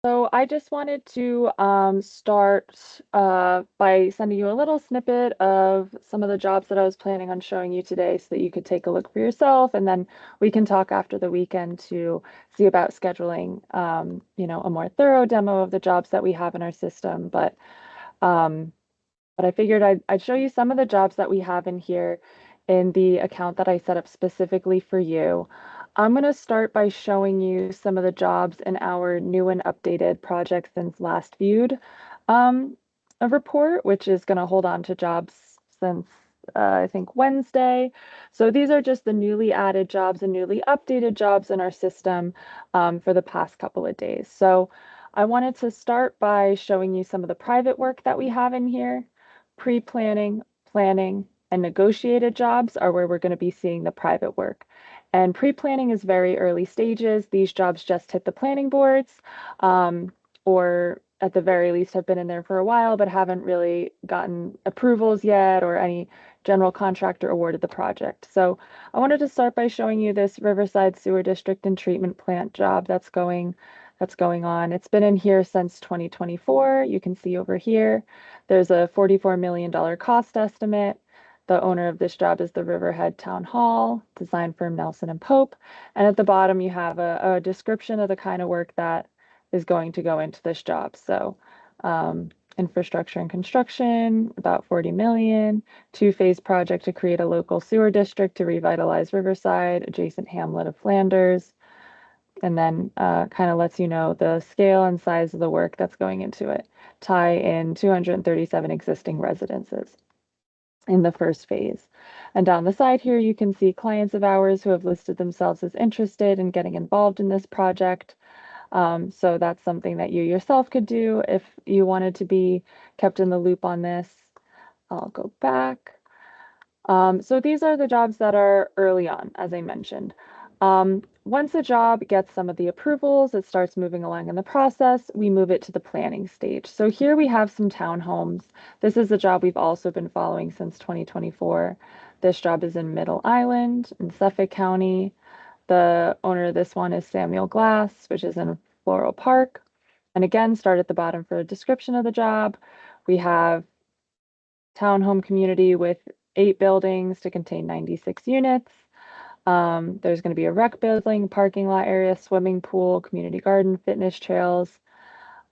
So I just wanted to start by sending you a little snippet of some of the jobs that I was planning on showing you today so that you could take a look for yourself, and then we can talk after the weekend to see about scheduling, a more thorough demo of the jobs that we have in our system. Um, but I figured I'd show you some of the jobs that we have in here in the account that I set up specifically for you. I'm going to start by showing you some of the jobs in our new and updated project since last viewed um, a report, which is going to hold on to jobs since I think Wednesday. So these are just the newly added jobs and newly updated jobs in our system for the past couple of days. So I wanted to start by showing you some of the private work that we have in here. Pre-planning, planning, and negotiated jobs are where we're going to be seeing the private work. And pre-planning is very early stages. These jobs just hit the planning boards, or at the very least have been in there for a while, but haven't really gotten approvals yet or any general contractor awarded the project. So I wanted to start by showing you this Riverside Sewer District and Treatment Plant job that's going on. It's been in here since 2024. You can see over here, there's a $44 million cost estimate. The owner of this job is the Riverhead Town Hall, design firm Nelson and Pope. And at the bottom, you have a description of the kind of work that is going to go into this job. So infrastructure and construction, about 40 million, two-phase project to create a local sewer district to revitalize Riverside, adjacent hamlet of Flanders, and then kind of lets you know the scale and size of the work that's going into it. Tie in 237 existing residences in the first phase. And down the side here, you can see clients of ours who have listed themselves as interested in getting involved in this project. So that's something that you yourself could do if you wanted to be kept in the loop on this. I'll go back. So these are the jobs that are early on, as I mentioned. Once a job gets some of the approvals, it starts moving along in the process, we move it to the planning stage. So here we have some townhomes. This is a job we've also been following since 2024. This job is in Middle Island in Suffolk County. The owner of this one is Samuel Glass, which is in Floral Park. And again, start at the bottom for a description of the job. We have townhome community with 8 buildings to contain 96 units. There's going to be a rec building, parking lot area, swimming pool, community garden, fitness trails.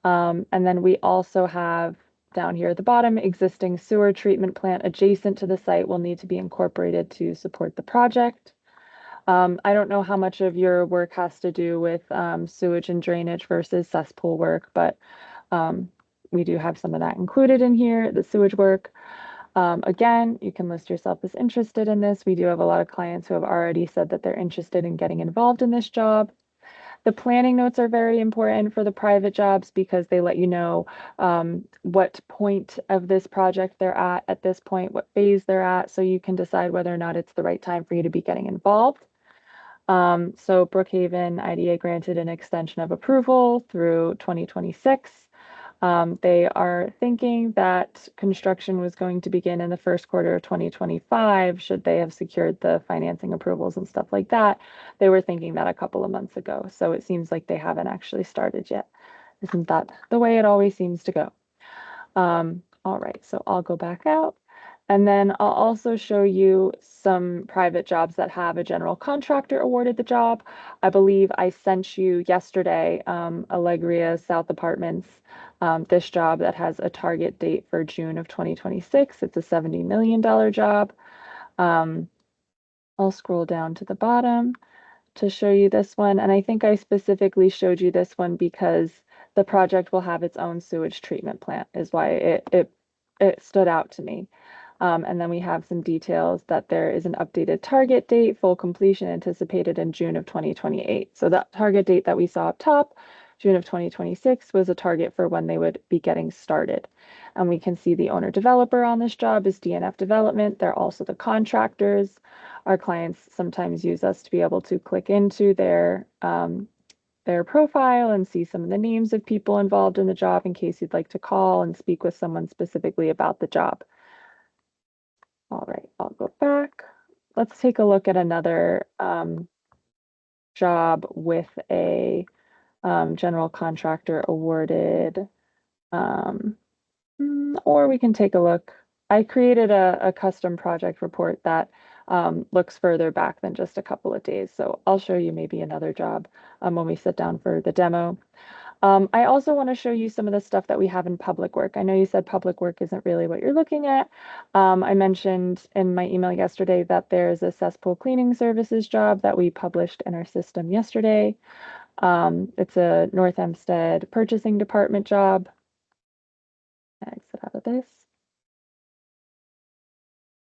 And then we also have down here at the bottom, existing sewer treatment plant adjacent to the site will need to be incorporated to support the project. I don't know how much of your work has to do with sewage and drainage versus cesspool work, but we do have some of that included in here, the sewage work. Again, you can list yourself as interested in this. We do have a lot of clients who have already said that they're interested in getting involved in this job. The planning notes are very important for the private jobs because they let you know what point of this project they're at this point, what phase they're at, so you can decide whether or not it's the right time for you to be getting involved. So Brookhaven IDA granted an extension of approval through 2026. They are thinking that construction was going to begin in the first quarter of 2025, should they have secured the financing approvals and stuff like that. They were thinking that a couple of months ago, so it seems like they haven't actually started yet. Isn't that the way it always seems to go? All right, so I'll go back out. And then I'll also show you some private jobs that have a general contractor awarded the job. I believe I sent you yesterday Allegria South Apartments, this job that has a target date for June of 2026. It's a $70 million job. I'll scroll down to the bottom to show you this one. And I think I specifically showed you this one because the project will have its own sewage treatment plant, is why it stood out to me. And then we have some details that there is an updated target date, full completion anticipated in June of 2028. So that target date that we saw up top, June of 2026, was a target for when they would be getting started. And we can see the owner developer on this job is DNF Development. They're also the contractors. Our clients sometimes use us to be able to click into their profile and see some of the names of people involved in the job in case you'd like to call and speak with someone specifically about the job. All right, I'll go back. Let's take a look at another job with a general contractor awarded. Um, or we can take a look. I created a custom project report that looks further back than just a couple of days. So I'll show you maybe another job when we sit down for the demo. I also want to show you some of the stuff that we have in public work. I know you said public work isn't really what you're looking at. I mentioned in my email yesterday that there's a cesspool cleaning services job that we published in our system yesterday. It's a North Hempstead purchasing department job. Exit out of this.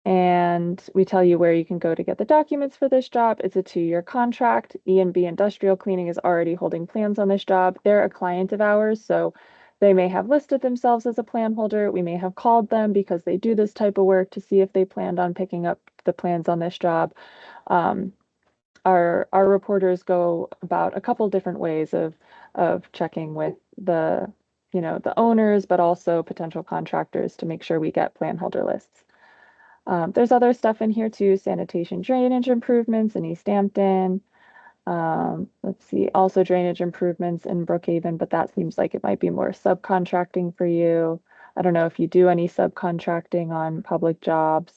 And we tell you where you can go to get the documents for this job. It's a 2-year contract. E&B Industrial Cleaning is already holding plans on this job. They're a client of ours, so they may have listed themselves as a plan holder. We may have called them because they do this type of work to see if they planned on picking up the plans on this job. Our reporters go about a couple different ways of checking with the the owners, but also potential contractors to make sure we get plan holder lists. There's other stuff in here too, sanitation drainage improvements in East Hampton. Let's see, also drainage improvements in Brookhaven, but that seems like it might be more subcontracting for you. I don't know if you do any subcontracting on public jobs.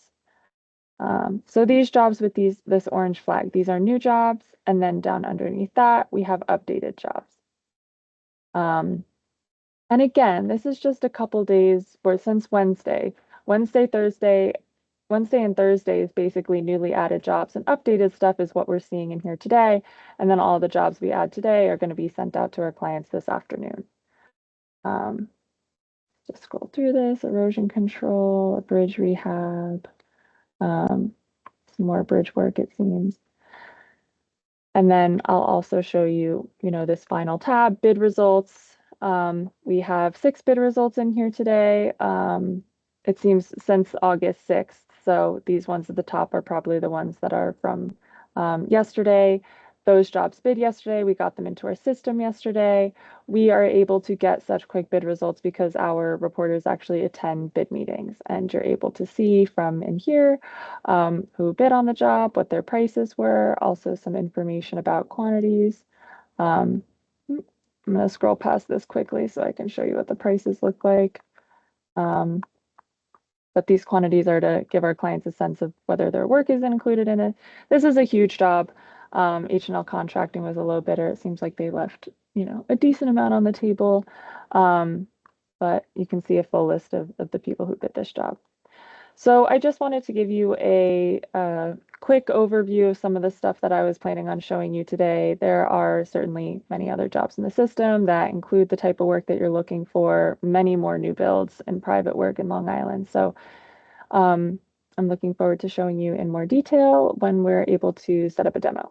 So these jobs with this orange flag, these are new jobs, and then down underneath that, we have updated jobs. And again, this is just a couple days or since Wednesday. Wednesday and Thursday is basically newly added jobs, and updated stuff is what we're seeing in here today. And then all the jobs we add today are going to be sent out to our clients this afternoon. Just scroll through this, erosion control, bridge rehab, some more bridge work, it seems. And then I'll also show you, this final tab, bid results. We have 6 bid results in here today. It seems since August 6th. So these ones at the top are probably the ones that are from yesterday. Those jobs bid yesterday. We got them into our system yesterday. We are able to get such quick bid results because our reporters actually attend bid meetings, and you're able to see from in here who bid on the job, what their prices were, also some information about quantities. I'm going to scroll past this quickly so I can show you what the prices look like. But these quantities are to give our clients a sense of whether their work is included in it. This is a huge job. H&L Contracting was a low bidder. It seems like they left, a decent amount on the table. But you can see a full list of the people who bid this job. So I just wanted to give you a quick overview of some of the stuff that I was planning on showing you today. There are certainly many other jobs in the system that include the type of work that you're looking for, many more new builds and private work in Long Island. So I'm looking forward to showing you in more detail when we're able to set up a demo.